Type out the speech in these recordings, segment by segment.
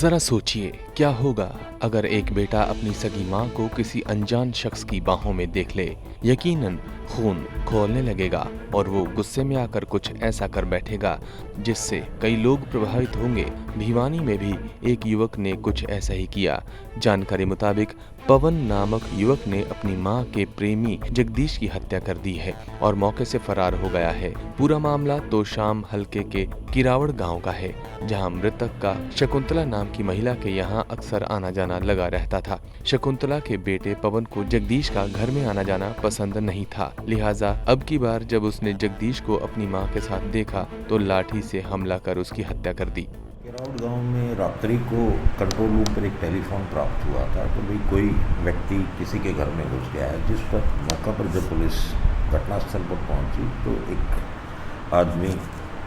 जरा सोचिए क्या होगा अगर एक बेटा अपनी सगी माँ को किसी अनजान शख्स की बाहों में देख ले। यकीनन खून खौलने लगेगा और वो गुस्से में आकर कुछ ऐसा कर बैठेगा जिससे कई लोग प्रभावित होंगे। भिवानी में भी एक युवक ने कुछ ऐसा ही किया। जानकारी मुताबिक पवन नामक युवक ने अपनी मां के प्रेमी जगदीश की हत्या कर दी है और मौके से फरार हो गया है। पूरा मामला तोशाम हलके के किरावड़ गांव का है, जहां मृतक का शकुंतला नाम की महिला के यहां अक्सर आना जाना लगा रहता था। शकुंतला के बेटे पवन को जगदीश का घर में आना जाना पसंद नहीं था, लिहाजा अब की बार जब उसने जगदीश को अपनी मां के साथ देखा तो लाठी से हमला कर उसकी हत्या कर दी। किरावड़ गांव में रात्रि को कंट्रोल रूम पर एक टेलीफोन प्राप्त हुआ था तो भाई कोई व्यक्ति किसी के घर में घुस गया है, जिस पर मौका पर जब पुलिस घटनास्थल पर पहुंची तो एक आदमी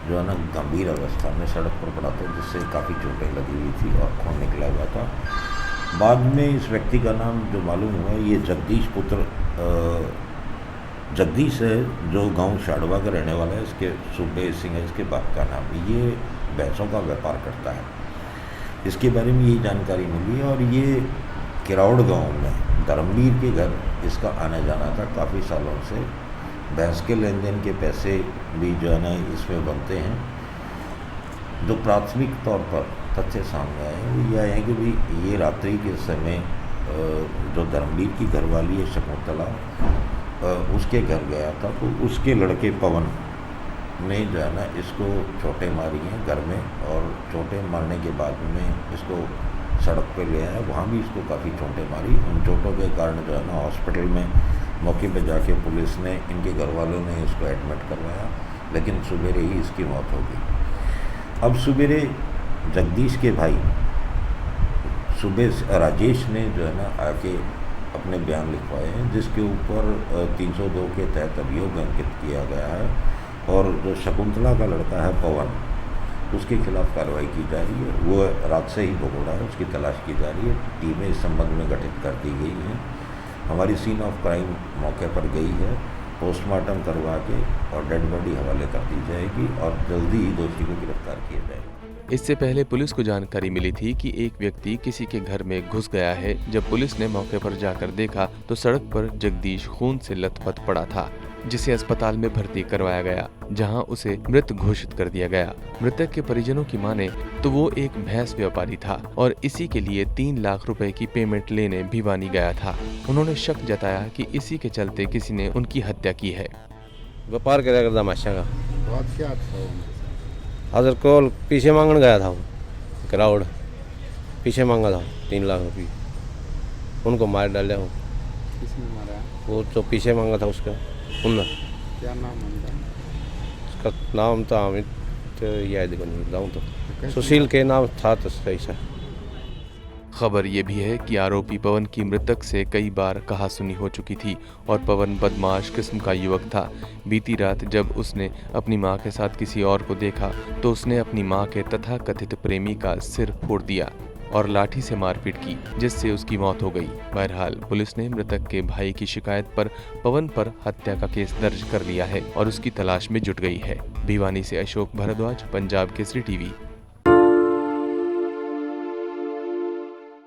जो है ना गंभीर अवस्था में सड़क पर पड़ा था, जिससे काफ़ी चोटें लगी हुई थी और खून निकला हुआ था। बाद में इस व्यक्ति का नाम जो मालूम हुआ ये जगदीश पुत्र जगदीश है, जो गांव शाड़वा का रहने वाला है। इसके सुबे सिंह है इसके बाप का नाम। ये भैंसों का व्यापार करता है। इसके बारे में ये जानकारी मिली और ये किरावड़ गांव में धर्मवीर के घर इसका आना जाना था काफ़ी सालों से। भैंस के लेन देन के पैसे भी जो है ना इसमें बनते हैं। जो प्राथमिक तौर पर तथ्य सामने आए वो यह है कि भाई ये रात्रि के समय जो धर्मवीर की घरवाली है शकुंतला उसके घर गया था, तो उसके लड़के पवन ने जो है ना इसको चोटें मारी हैं घर में, और चोटें मारने के बाद में इसको सड़क पे ले आया। वहाँ भी इसको काफ़ी चोटें मारी। उन चोटों के कारण जो है ना हॉस्पिटल में मौके पे जाके पुलिस ने, इनके घर वालों ने इसको एडमिट करवाया, लेकिन सवेरे ही इसकी मौत हो गई। अब सवेरे जगदीश के भाई सुबह राजेश ने जो है ना आके अपने बयान लिखवाए हैं, जिसके ऊपर 302 के तहत अभियोग अंकित किया गया है। और जो शकुंतला का लड़का है पवन, उसके खिलाफ कार्रवाई की जा रही है। वो रात से ही भगोड़ा है, उसकी तलाश की जा रही है। टीमें इस संबंध में गठित कर दी गई हैं। हमारी सीन ऑफ क्राइम मौके पर गई है, पोस्टमार्टम करवा के और डेड बॉडी हवाले कर दी जाएगी और जल्दी ही दोषी को गिरफ्तार किया जाएगा। इससे पहले पुलिस को जानकारी मिली थी कि एक व्यक्ति किसी के घर में घुस गया है। जब पुलिस ने मौके पर जाकर देखा तो सड़क पर जगदीश खून से लथपथ पड़ा था, जिसे अस्पताल में भर्ती करवाया गया, जहां उसे मृत घोषित कर दिया गया। मृतक के परिजनों की माने तो वो एक भैंस व्यापारी था और इसी के लिए 3 लाख रुपए की पेमेंट लेने भिवानी गया था। उन्होंने शक जताया कि इसी के चलते किसी ने उनकी हत्या की है। व्यापार करेगा माशा का अदर को पीछे मांगने गया था। वो क्राउड पीछे मांगा था 3 लाख रुपये, उनको मार डाला। वो किसने मारा? वो जो पीछे मांगा था उसका उनने। क्या नाम है? उसका नाम तो हमें तो याद नहीं लाऊँ तो सुशील के नाम था तो सही सा। खबर ये भी है कि आरोपी पवन की मृतक से कई बार कहासुनी हो चुकी थी और पवन बदमाश किस्म का युवक था। बीती रात जब उसने अपनी मां के साथ किसी और को देखा तो उसने अपनी मां के तथाकथित प्रेमी का सिर फोड़ दिया और लाठी से मारपीट की, जिससे उसकी मौत हो गई। बहरहाल पुलिस ने मृतक के भाई की शिकायत पर पवन पर हत्या का केस दर्ज कर लिया है और उसकी तलाश में जुट गई है। भिवानी से अशोक भारद्वाज, पंजाब केसरी टीवी।